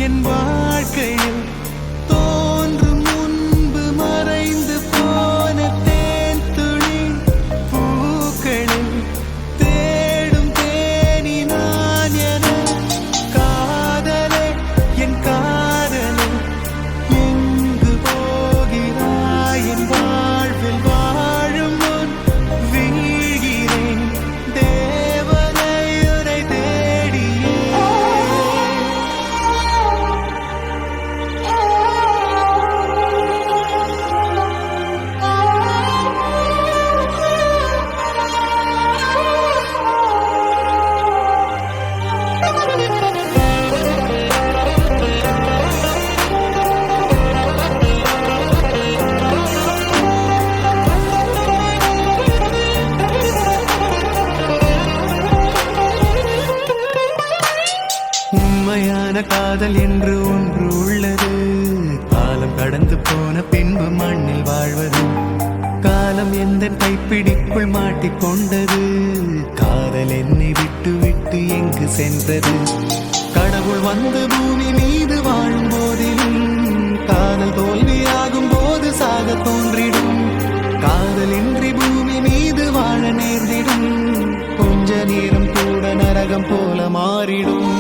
என் வாழ்க்கையில் தோன்றும் முன்பு மறைந்து போன தேன் துளி பூக்களில் தேடும் தேனி நான் என காதலே என் காதலே எங்கு போகிறாய் என் வாழ்வில் வாழும் முன் வீழ்கிறேன் தேவனை உனை தேடியே உண்மையான காதல் என்று ஒன்று உள்ளது. காலம் கடந்து போன பின்பு மண்ணில் வாழ்வது. காலம் எந்த கைப்பிடிக்குள் மாட்டிக்கொண்டது. காதல் என்னை விட்டு விட்டு எங்கு சென்றது. கடவுள் வந்து பூமி மீது வாழும் போதிலும் காதல் தோல்வியாகும் போது சாக தோன்றிடும். காதல் இன்றி பூமி மீது வாழ நேர்ந்திடும். கொஞ்ச நேரம் கூட நரகம் போல மாறிடும்.